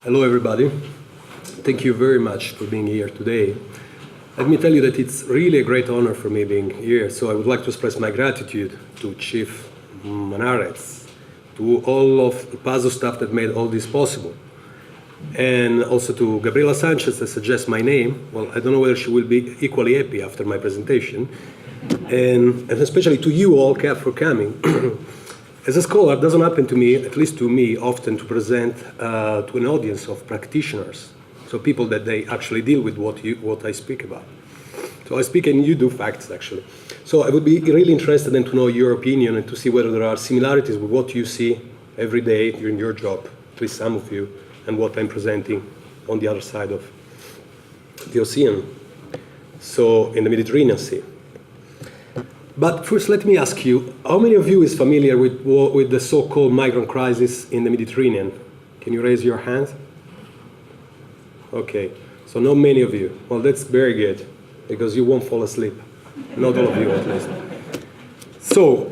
Hello everybody, thank you very much for being here today. Let me tell you that it's really a great honor for me being here, so I would like to express my gratitude to Chief Manares, to all of the Pazo staff that made all this possible, and also to Gabriela Sanchez that suggests my name. Well, I don't know whether she will be equally happy after my presentation, and especially to you all for coming. As a scholar, it doesn't happen to me, at least to me, often to present to an audience of practitioners, so people that they actually deal with what I speak about. So I speak and you do facts, actually. So I would be really interested in to know your opinion and to see whether there are similarities with what you see every day during your job, at least some of you, and what I'm presenting on the other side of the ocean, so in the Mediterranean Sea. But first, let me ask you, how many of you is familiar with the so-called migrant crisis in the Mediterranean? Can you raise your hand? Okay, so not many of you. Well, that's very good, because you won't fall asleep. Not all of you, at least. So,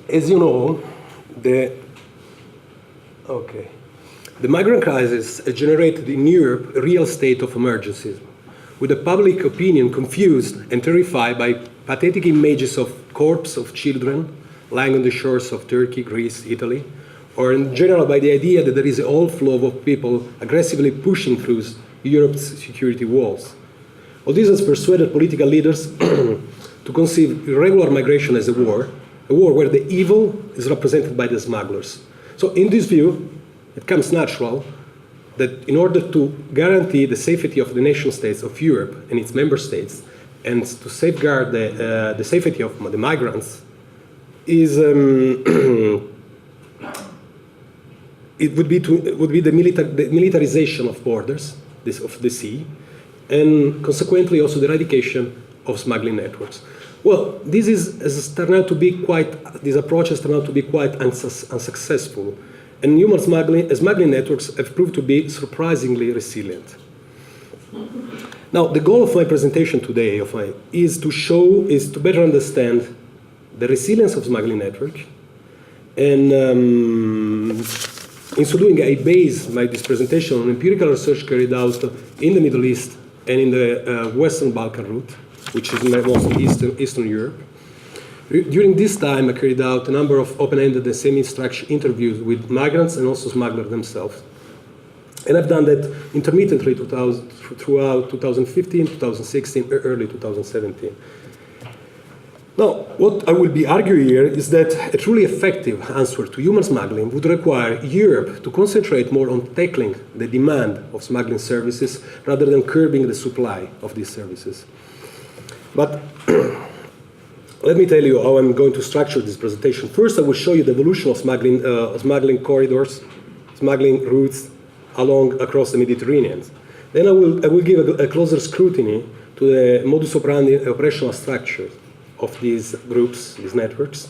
as you know, the migrant crisis generated in Europe a real state of emergency, with the public opinion confused and terrified by pathetic images of corpses of children lying on the shores of Turkey, Greece, Italy, or in general by the idea that there is a whole flow of people aggressively pushing through Europe's security walls. All this has persuaded political leaders to conceive irregular migration as a war where the evil is represented by the smugglers. So in this view, it comes natural that in order to guarantee the safety of the nation states of Europe and its member states, and to safeguard the safety of the migrants, it would be the militarization of borders, of the sea, and consequently also the eradication of smuggling networks. Well, this approach has turned out to be quite unsuccessful. And human smuggling networks have proved to be surprisingly resilient. Now, the goal of my presentation today is to better understand the resilience of smuggling network, and in so doing, I base this presentation on empirical research carried out in the Middle East and in the Western Balkan route, which is mostly Eastern Europe. During this time, I carried out a number of open-ended and semi-structured interviews with migrants and also smugglers themselves. And I've done that intermittently throughout 2015, 2016, early 2017. Now, what I will be arguing here is that a truly effective answer to human smuggling would require Europe to concentrate more on tackling the demand of smuggling services rather than curbing the supply of these services. But let me tell you how I'm going to structure this presentation. First, I will show you the evolution of smuggling corridors, smuggling routes across the Mediterranean. Then I will give a closer scrutiny to the modus operandi operational structure of these groups, these networks.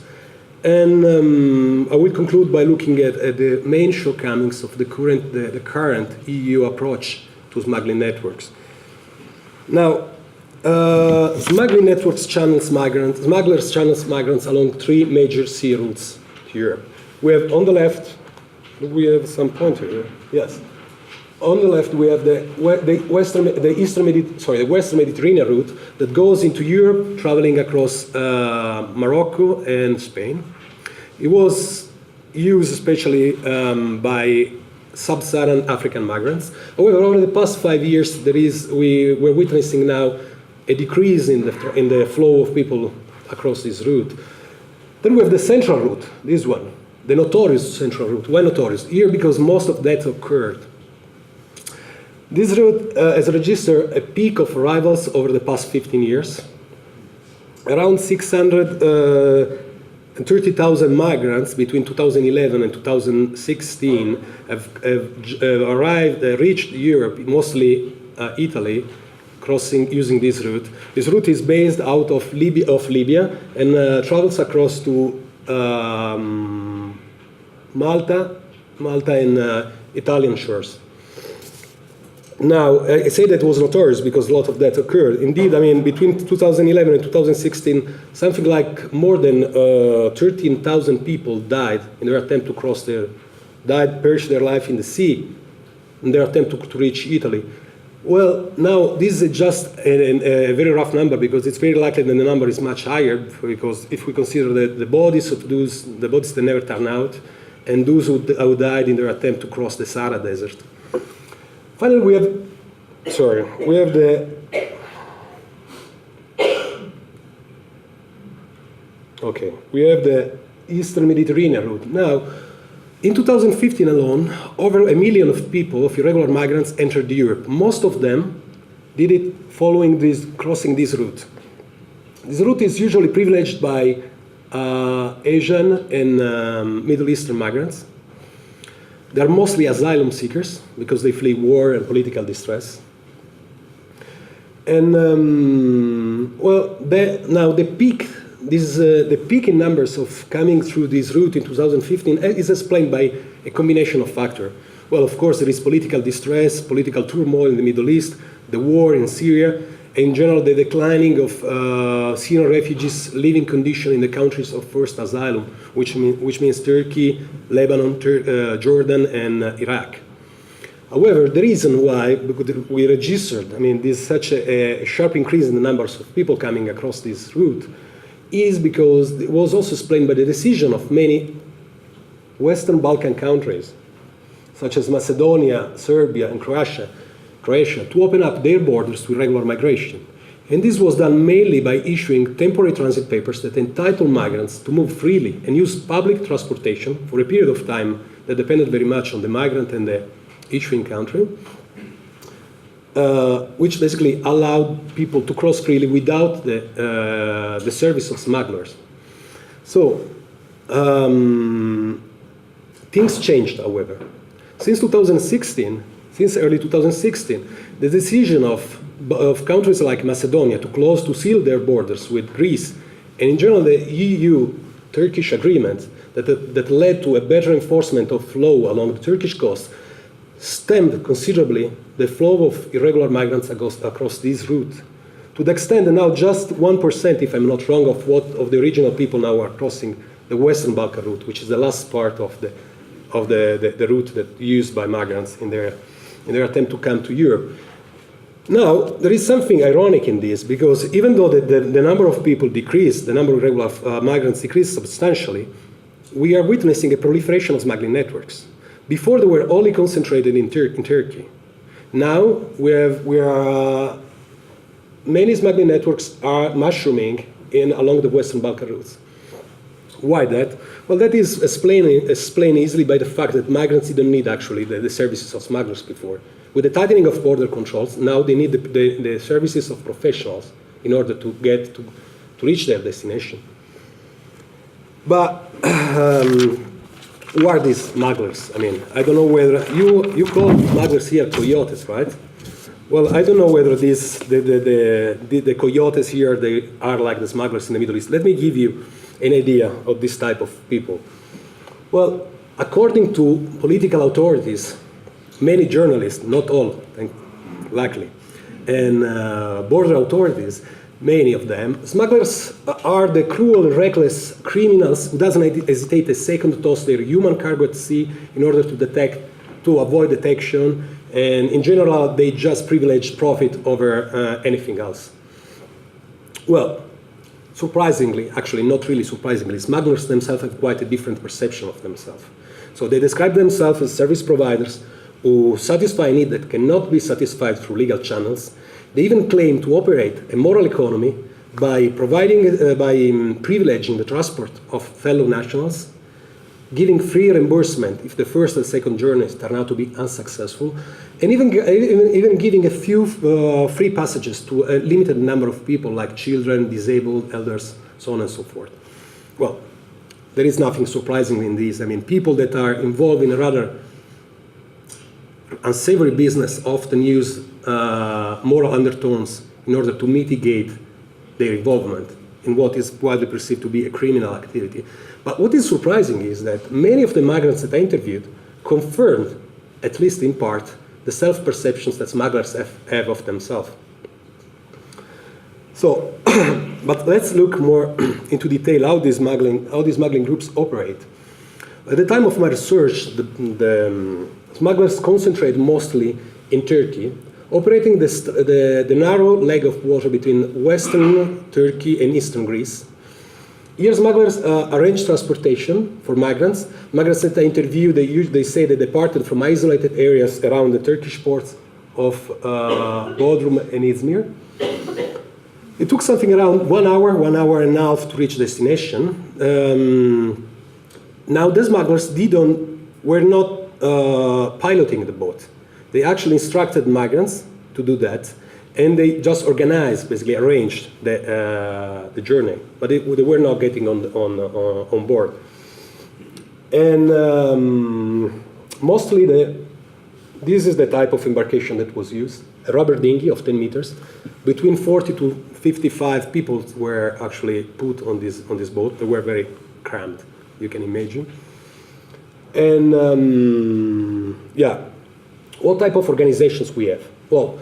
And I will conclude by looking at the main shortcomings of the current EU approach to smuggling networks. Now, smuggling networks smugglers channel migrants along three major sea routes to Europe. We have on the left, we have some pointer here. Yes. On the left, we have the Western Mediterranean route that goes into Europe, traveling across Morocco and Spain. It was used especially by sub-Saharan African migrants. However, over the past 5 years, we're witnessing now a decrease in the flow of people across this route. Then we have the central route, this one, the notorious central route. Why notorious? Here because most of that occurred. This route has registered a peak of arrivals over the past 15 years. Around 630,000 migrants between 2011 and 2016 have reached Europe, mostly Italy, using this route. This route is based out of Libya and travels across to Malta and Italian shores. Now, I say that was notorious because a lot of that occurred. Indeed, I mean, between 2011 and 2016, something like more than 13,000 people died in their attempt to cross the perished their life in the sea in their attempt to reach Italy. Well, now this is just a very rough number because it's very likely that the number is much higher because if we consider the bodies of the bodies that never turn out and those who died in their attempt to cross the Sahara Desert. Finally, we have the Eastern Mediterranean route. Now, in 2015 alone, over 1 million of people, of irregular migrants, entered Europe. Most of them did it crossing this route. This route is usually privileged by Asian and Middle Eastern migrants. They're mostly asylum seekers because they flee war and political distress. And the peak in numbers of coming through this route in 2015 is explained by a combination of factors. Well, of course, there is political distress, political turmoil in the Middle East, the war in Syria, and in general, the declining of Syrian refugees' living condition in the countries of first asylum, which means Turkey, Lebanon, Jordan, and Iraq. However, the reason why we registered, there's such a sharp increase in the numbers of people coming across this route is because it was also explained by the decision of many Western Balkan countries, such as Macedonia, Serbia, and Croatia, to open up their borders to irregular migration. And this was done mainly by issuing temporary transit papers that entitle migrants to move freely and use public transportation for a period of time that depended very much on the migrant and the issuing country, which basically allowed people to cross freely without the service of smugglers. So things changed, however. Since early 2016, the decision of countries like Macedonia to seal their borders with Greece, and in general the EU-Turkish agreement that led to a better enforcement of law along the Turkish coast, stemmed considerably the flow of irregular migrants across this route, to the extent that now just 1%, if I'm not wrong, of the original people now are crossing the Western Balkan route, which is the last part of the route that used by migrants in their attempt to come to Europe. Now, there is something ironic in this, because even though the number of people decreased, the number of irregular migrants decreased substantially, we are witnessing a proliferation of smuggling networks. Before, they were only concentrated in Turkey. Now, many smuggling networks are mushrooming along the Western Balkan routes. Why that? Well, that is explained easily by the fact that migrants didn't need actually the services of smugglers before. With the tightening of border controls, now they need the services of professionals in order to reach their destination. But who are these smugglers? I don't know whether you call smugglers here coyotes, right? Well, I don't know whether the coyotes here they are like the smugglers in the Middle East. Let me give you an idea of this type of people. Well, according to political authorities, many journalists, not all, luckily, and border authorities, many of them, smugglers are the cruel, reckless criminals who doesn't hesitate a second to toss their human cargo at sea in order to avoid detection, and in general, they just privilege profit over anything else. Well, surprisingly, actually not really surprisingly, smugglers themselves have quite a different perception of themselves. So they describe themselves as service providers who satisfy a need that cannot be satisfied through legal channels. They even claim to operate a moral economy by privileging the transport of fellow nationals, giving free reimbursement if the first and second journeys turn out to be unsuccessful, and even giving a few free passages to a limited number of people like children, disabled, elders, so on and so forth. Well, there is nothing surprising in this. People that are involved in a rather unsavory business often use moral undertones in order to mitigate their involvement in what is widely perceived to be a criminal activity. But what is surprising is that many of the migrants that I interviewed confirmed, at least in part, the self-perceptions that smugglers have of themselves. So, but let's look more into detail how these smuggling groups operate. At the time of my research, the smugglers concentrate mostly in Turkey, operating the narrow leg of water between western Turkey and eastern Greece. Here, smugglers arrange transportation for migrants. Migrants that I interview, they say they departed from isolated areas around the Turkish ports of Bodrum and Izmir. It took something around 1 hour and a half to reach destination. Now, the smugglers were not piloting the boat. They actually instructed migrants to do that, and they just organized, basically arranged the journey, but they were not getting on board. And mostly this is the type of embarkation that was used, a rubber dinghy of 10 meters. Between 40 to 55 people were actually put on this boat. They were very cramped, you can imagine. And yeah, what type of organizations we have? Well,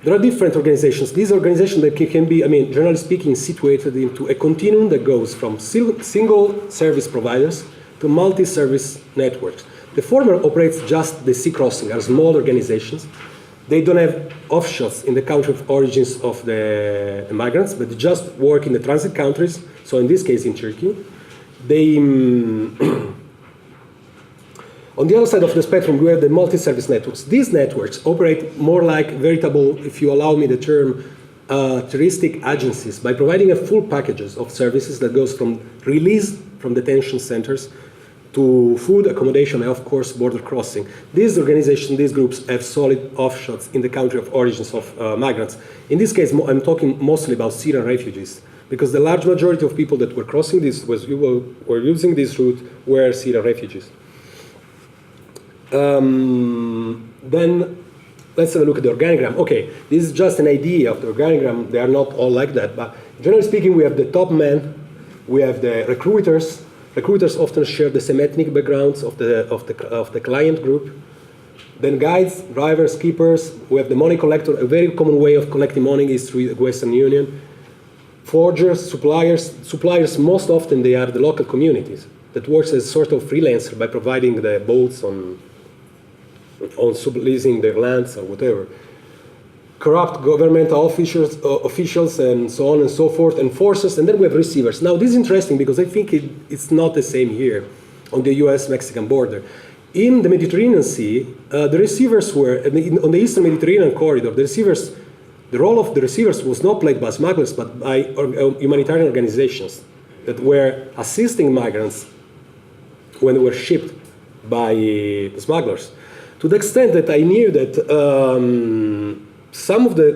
there are different organizations. These organizations that can be, generally speaking, situated into a continuum that goes from single service providers to multi-service networks. The former operates just the sea crossing, are small organizations. They don't have offshots in the country of origins of the migrants, but they just work in the transit countries, so in this case in Turkey. They, on the other side of the spectrum, we have the multi-service networks. These networks operate more like veritable, if you allow me the term, touristic agencies by providing a full packages of services that goes from release from detention centers to food, accommodation, and of course border crossing. These organizations, these groups have solid offshots in the country of origins of migrants. In this case, I'm talking mostly about Syrian refugees, because the large majority of people that were crossing this, were using this route, were Syrian refugees. Then let's have a look at the organigram. Okay, this is just an idea of the organigram. They are not all like that, but generally speaking, we have the top men, we have the recruiters. Recruiters often share the same ethnic backgrounds of the client group. Then guides, drivers, keepers. We have the money collector. A very common way of collecting money is through the Western Union. Forgers, suppliers. Suppliers, most often they are the local communities that works as sort of freelancer by providing the boats on subleasing their lands or whatever. Corrupt governmental officials and so on and so forth, enforcers, and then we have receivers. Now this is interesting because I think it's not the same here on the US-Mexican border. In the Mediterranean Sea, the receivers were, on the Eastern Mediterranean corridor, the role of the receivers was not played by smugglers but by humanitarian organizations that were assisting migrants when they were shipped by the smugglers. To the extent that I knew that some of the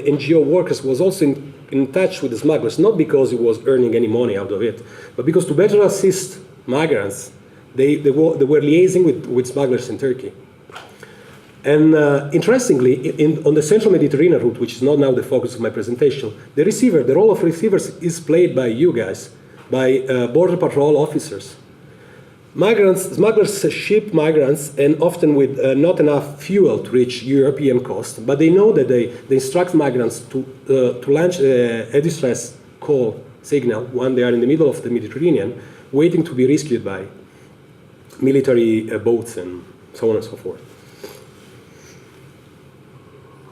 NGO workers was also in touch with the smugglers, not because he was earning any money out of it, but because to better assist migrants, they were liaising with smugglers in Turkey. And interestingly, on the central Mediterranean route, which is not now the focus of my presentation, the role of receivers is played by you guys, by border patrol officers. Smugglers ship migrants, and often with not enough fuel to reach European coast, but they know that they instruct migrants to launch a distress call signal when they are in the middle of the Mediterranean, waiting to be rescued by military boats and so on and so forth.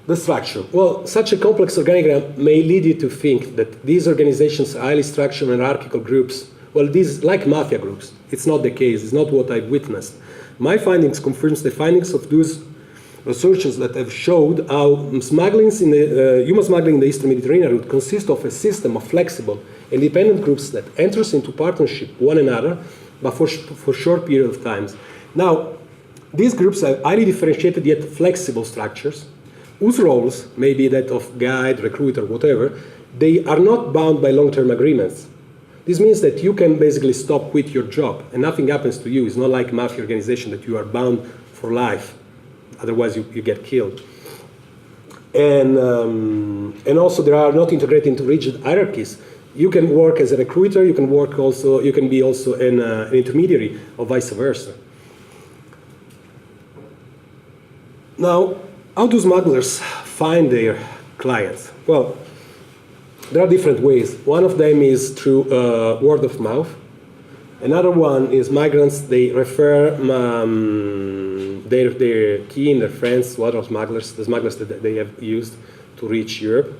The structure. Well, such a complex organigram may lead you to think that these organizations are highly structured and hierarchical groups. Well, these like mafia groups. It's not the case. It's not what I've witnessed. My findings confirms the findings of those researchers that have showed how human smuggling in the Eastern Mediterranean route consists of a system of flexible, independent groups that enters into partnership one another, but for short period of times. Now, these groups have highly differentiated yet flexible structures, whose roles may be that of guide, recruiter, whatever. They are not bound by long-term agreements. This means that you can basically stop with your job and nothing happens to you. It's not like a mafia organization that you are bound for life. Otherwise, you get killed. And also, they are not integrated into rigid hierarchies. You can work as a recruiter. You can work also. You can be also an intermediary, or vice versa. Now, how do smugglers find their clients? Well, there are different ways. One of them is through word of mouth. Another one is migrants. They refer their kin, their friends, to other smugglers, the smugglers that they have used to reach Europe.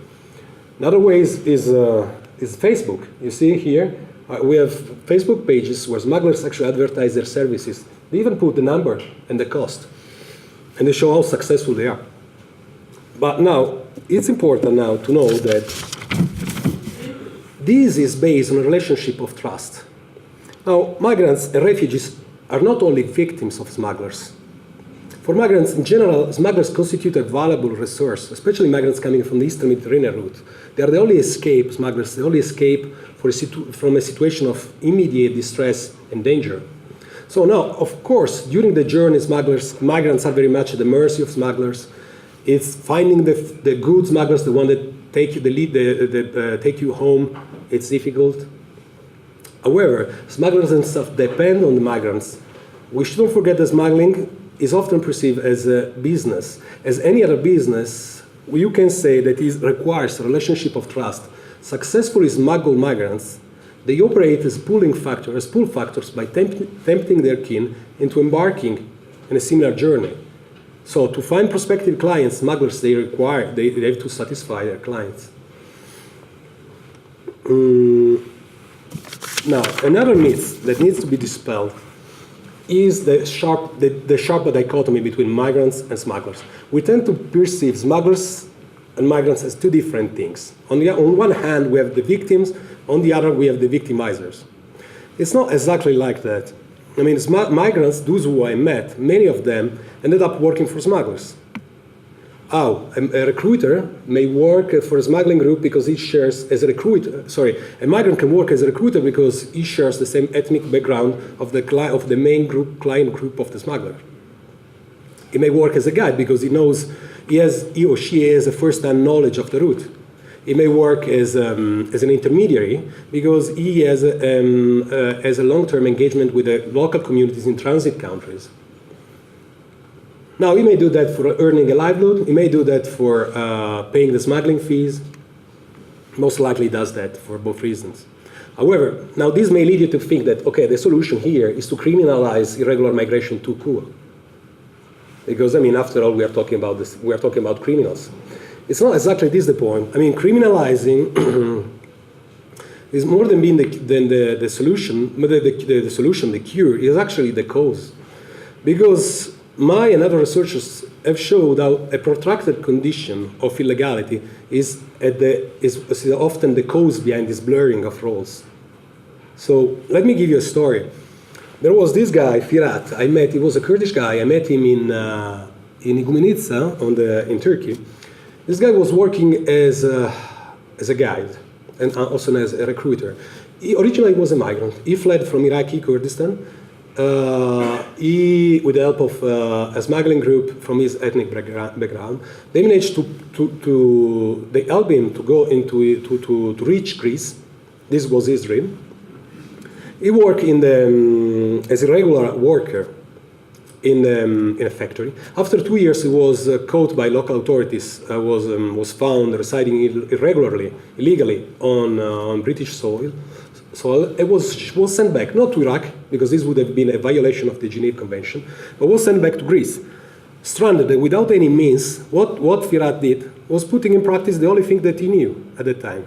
Another way is Facebook. You see here, we have Facebook pages where smugglers actually advertise their services. They even put the number and the cost, and they show how successful they are. But now, it's important now to know that this is based on a relationship of trust. Now, migrants and refugees are not only victims of smugglers. For migrants in general, smugglers constitute a valuable resource, especially migrants coming from the Eastern Mediterranean route. They are the only escape, smugglers, the only escape from a situation of immediate distress and danger. So now, of course, during the journey, migrants are very much at the mercy of smugglers. It's finding the good smugglers, the one that take you, take you home. It's difficult. However, smugglers themselves depend on the migrants. We shouldn't forget that smuggling is often perceived as a business. As any other business, you can say that it requires a relationship of trust. Successfully smuggled migrants, they operate as pull factors by tempting their kin into embarking in a similar journey. So to find prospective clients, smugglers, they have to satisfy their clients. Now, another myth that needs to be dispelled is the sharp dichotomy between migrants and smugglers. We tend to perceive smugglers and migrants as two different things. On one hand, we have the victims. On the other, we have the victimizers. It's not exactly like that. I mean, migrants, those who I met, many of them ended up working for smugglers. A recruiter may work for a smuggling group because he shares as a recruiter. Sorry, a migrant can work as a recruiter because he shares the same ethnic background of the main client group of the smuggler. He may work as a guide because he or she has a first-hand knowledge of the route. He may work as an intermediary because he has a long-term engagement with the local communities in transit countries. Now, he may do that for earning a livelihood. He may do that for paying the smuggling fees. Most likely does that for both reasons. However, now this may lead you to think that, okay, the solution here is to criminalize irregular migration too cool. Because, I mean, after all, we are talking about this. We are talking about criminals. It's not exactly this the point. I mean, criminalizing is more than being the solution. The solution, the cure, is actually the cause. Because my and other researchers have showed how a protracted condition of illegality is often the cause behind this blurring of roles. So let me give you a story. There was this guy, Firat. He was a Kurdish guy. I met him in Igoumenitsa in Turkey. This guy was working as a guide and also as a recruiter. Originally, he was a migrant. He fled from Iraqi Kurdistan. With the help of a smuggling group from his ethnic background, they managed they helped him to go to reach Greece. This was his dream. He worked as a regular worker in a factory. After 2 years, he was caught by local authorities. Was found residing illegally on British soil. So it was sent back, not to Iraq, because this would have been a violation of the Geneva Convention, but was sent back to Greece. Stranded and without any means, what Firat did was putting in practice the only thing that he knew at the time.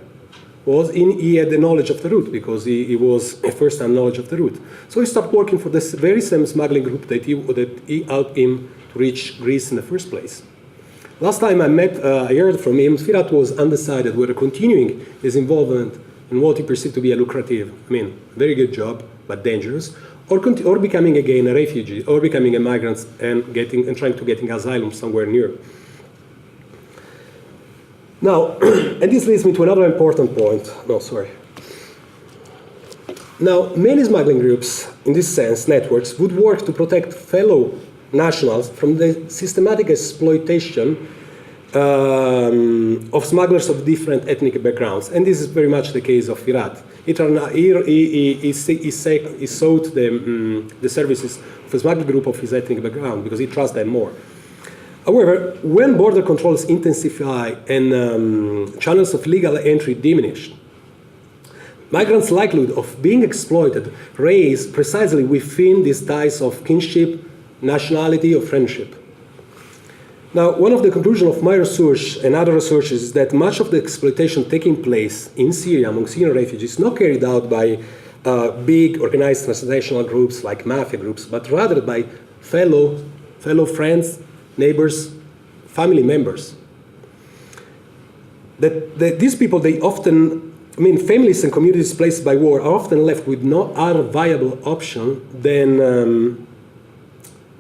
He had the knowledge of the route, because he was a first-hand knowledge of the route. So he started working for this very same smuggling group that he helped him to reach Greece in the first place. Last time I heard from him, Firat was undecided whether continuing his involvement in what he perceived to be a lucrative, very good job, but dangerous, or becoming again a refugee, or becoming a migrant and trying to get asylum somewhere near. Now, and this leads me to another important point. Now, many smuggling groups, in this sense, networks, would work to protect fellow nationals from the systematic exploitation of smugglers of different ethnic backgrounds. And this is very much the case of Firat. He sought the services of a smuggling group of his ethnic background because he trusts them more. However, when border controls intensify and channels of legal entry diminish, Migrants' likelihood of being exploited raised precisely within these ties of kinship, nationality, or friendship. Now, one of the conclusions of my research and other researchers is that much of the exploitation taking place in Syria among Syrian refugees is not carried out by big organized transnational groups like mafia groups, but rather by fellow friends, neighbors, family members. These people, they often, families and communities displaced by war are often left with no other viable option than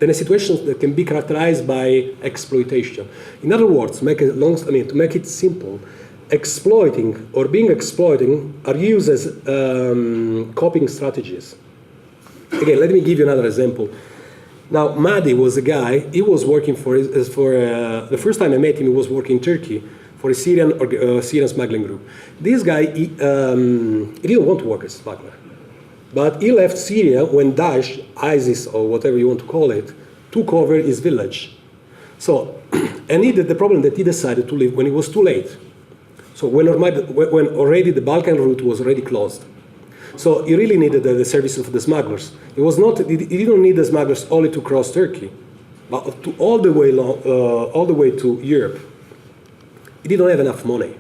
a situation that can be characterized by exploitation. In other words, to make it simple, exploiting or being exploited are used as coping strategies. Again, let me give you another example. Now, Madi was a guy, he was working the first time I met him, he was working in Turkey for a Syrian smuggling group. This guy, he didn't want to work as a smuggler. But he left Syria when Daesh, ISIS, or whatever you want to call it, took over his village. So, and the problem that he decided to leave when it was too late. So when already the Balkan route was already closed. So he really needed the services of the smugglers. He didn't need the smugglers only to cross Turkey, but all the way to Europe. He didn't have enough money.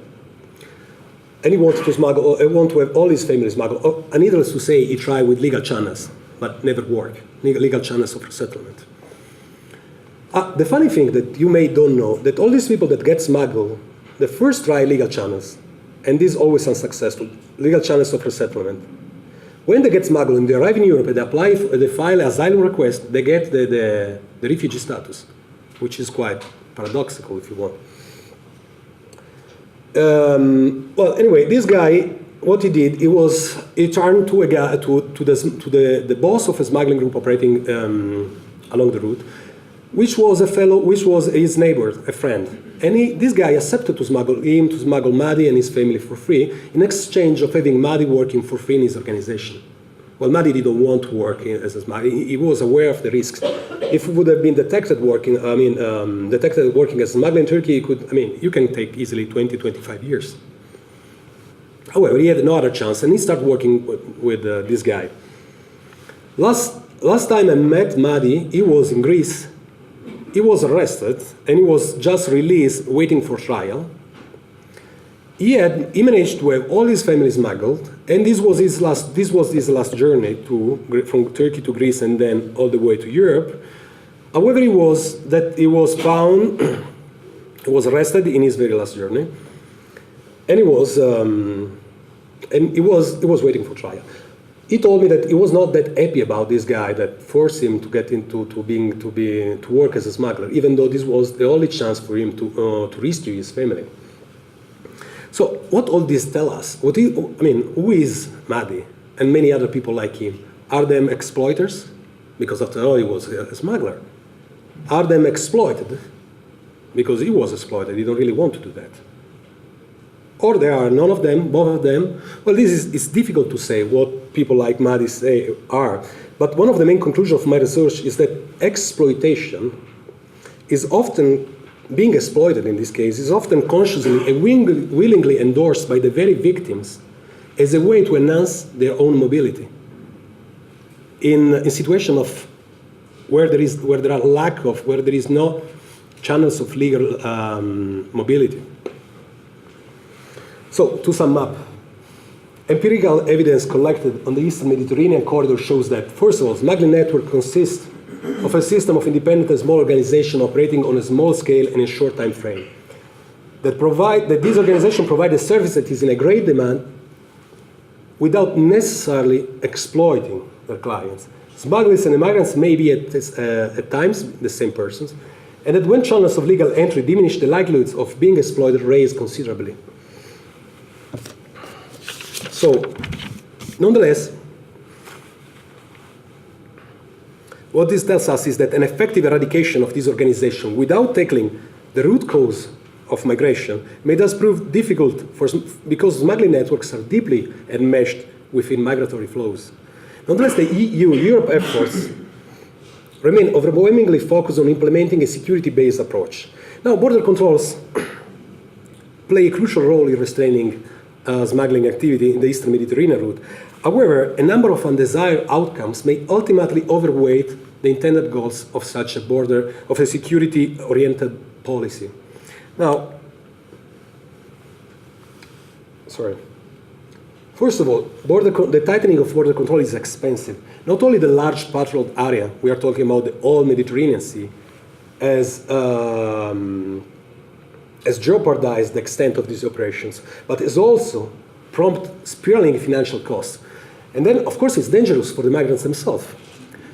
And he wanted to smuggle, he wanted to have all his family smuggled. And needless to say, he tried with legal channels, but never worked. Legal channels of resettlement. The funny thing that you may don't know, that all these people that get smuggled, they first try legal channels, and this is always unsuccessful, legal channels of resettlement. When they get smuggled and they arrive in Europe and they file an asylum request, they get the refugee status, which is quite paradoxical if you want. Well, anyway, this guy, what he did, he turned to the boss of a smuggling group operating along the route, which was his neighbor, a friend. And this guy accepted to smuggle Madi and his family for free in exchange of having Madi working for free in his organization. Well, Madi didn't want to work as a smuggler. He was aware of the risks. If he would have been detected working as a smuggler in Turkey, you can take easily 20, 25 years. However, he had no other chance, and he started working with this guy. Last time I met Madi, he was in Greece. He was arrested, and he was just released, waiting for trial. He managed to have all his family smuggled, and this was his last journey from Turkey to Greece and then all the way to Europe. However, he was arrested in his very last journey, and he was waiting for trial. He told me that he was not that happy about this guy that forced him to get to work as a smuggler, even though this was the only chance for him to rescue his family. So what all this tell us? Who is Madi and many other people like him? Are them exploiters? Because after all, he was a smuggler. Are them exploited? Because he was exploited. He don't really want to do that. Or there are none of them, both of them. Well, it's difficult to say what people like Madi say are. But one of the main conclusions of my research is that exploitation is often being exploited in this case is often consciously and willingly endorsed by the very victims as a way to enhance their own mobility. In a situation of where there is no channels of legal mobility. So to sum up, empirical evidence collected on the Eastern Mediterranean corridor shows that, first of all, smuggling network consists of a system of independent and small organizations operating on a small scale and in a short time frame. That these organizations provide a service that is in a great demand without necessarily exploiting their clients. Smugglers and migrants may be at times the same persons, and that when channels of legal entry diminish, the likelihoods of being exploited raise considerably. So, nonetheless, what this tells us is that an effective eradication of this organization without tackling the root cause of migration may thus prove difficult because smuggling networks are deeply enmeshed within migratory flows. Nonetheless, the EU-Europe efforts remain overwhelmingly focused on implementing a security-based approach. Now, border controls play a crucial role in restraining smuggling activity in the Eastern Mediterranean route. However, a number of undesired outcomes may ultimately overweight the intended goals of such a border, of a security-oriented policy. Now, first of all, the tightening of border control is expensive. Not only the large patrolled area, we are talking about the whole Mediterranean Sea, has jeopardized the extent of these operations, but has also prompted spiraling financial costs. And then, of course, it's dangerous for the migrants themselves.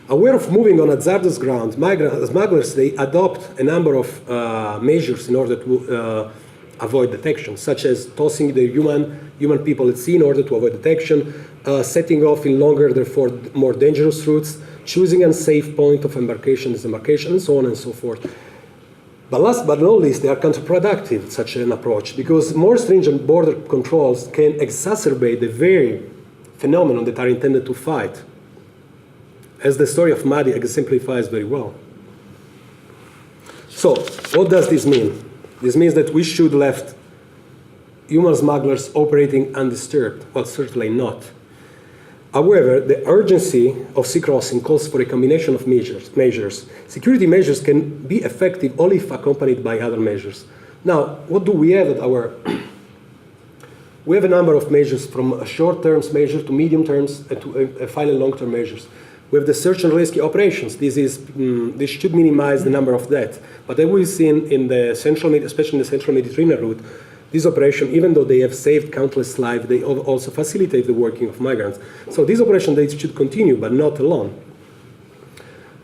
Aware of moving on hazardous ground, smugglers, they adopt a number of measures in order to avoid detection, such as tossing the human people at sea in order to avoid detection, setting off in longer, therefore more dangerous routes, choosing unsafe point of embarkation, disembarkation, and so on and so forth. But last but not least, they are counterproductive, such an approach, because more stringent border controls can exacerbate the very phenomenon that are intended to fight, as the story of Mahdi exemplifies very well. So, what does this mean? This means that we should left human smugglers operating undisturbed. Well, certainly not. However, the urgency of sea crossing calls for a combination of measures. Security measures can be effective only if accompanied by other measures. Now, what do we have at our... We have a number of measures, from short-term measures to medium-term to final long-term measures. We have the search and rescue operations. This should minimize the number of deaths. But as we've seen in the central, especially in the central Mediterranean route, this operation, even though they have saved countless lives, they also facilitate the working of migrants. So this operation, they should continue, but not alone.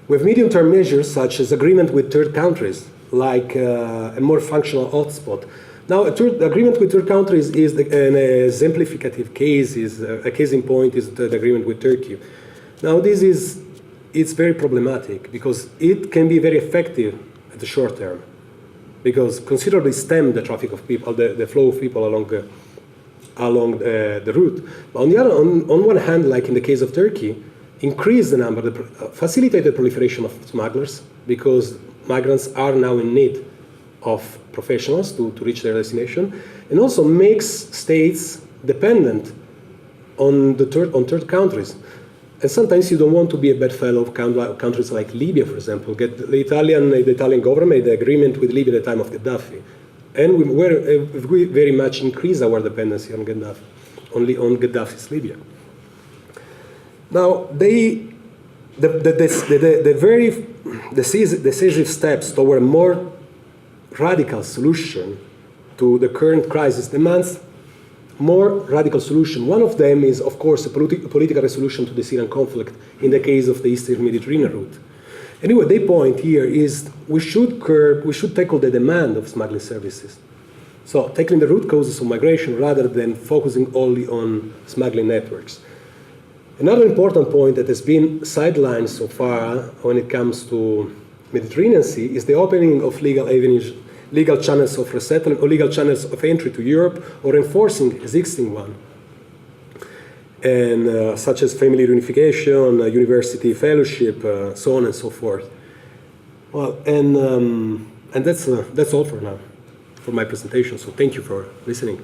We have medium-term measures such as agreement with third countries, like a more functional hotspot. Now, agreement with third countries is an exemplificative case. A case in point is the agreement with Turkey. Now, it's very problematic because it can be very effective at the short term, because considerably stem the traffic of people, the flow of people along the route. But on one hand, like in the case of Turkey, increase the number, facilitate the proliferation of smugglers, because migrants are now in need of professionals to reach their destination, and also makes states dependent on third countries. And sometimes you don't want to be a bedfellow of countries like Libya, for example. The Italian government made the agreement with Libya at the time of Gaddafi. And we very much increased our dependency on Gaddafi, only on Gaddafi's Libya. Now, the very decisive steps toward a more radical solution to the current crisis demands more radical solution. One of them is, of course, a political resolution to the Syrian conflict in the case of the Eastern Mediterranean route. Anyway, their point here is we should tackle the demand of smuggling services. So tackling the root causes of migration rather than focusing only on smuggling networks. Another important point that has been sidelined so far when it comes to Mediterranean Sea is the opening of legal avenues, legal channels of resettlement, or legal channels of entry to Europe, or enforcing existing one, and such as family reunification, university fellowship, so on and so forth. Well, and that's all for now, for my presentation. So thank you for listening.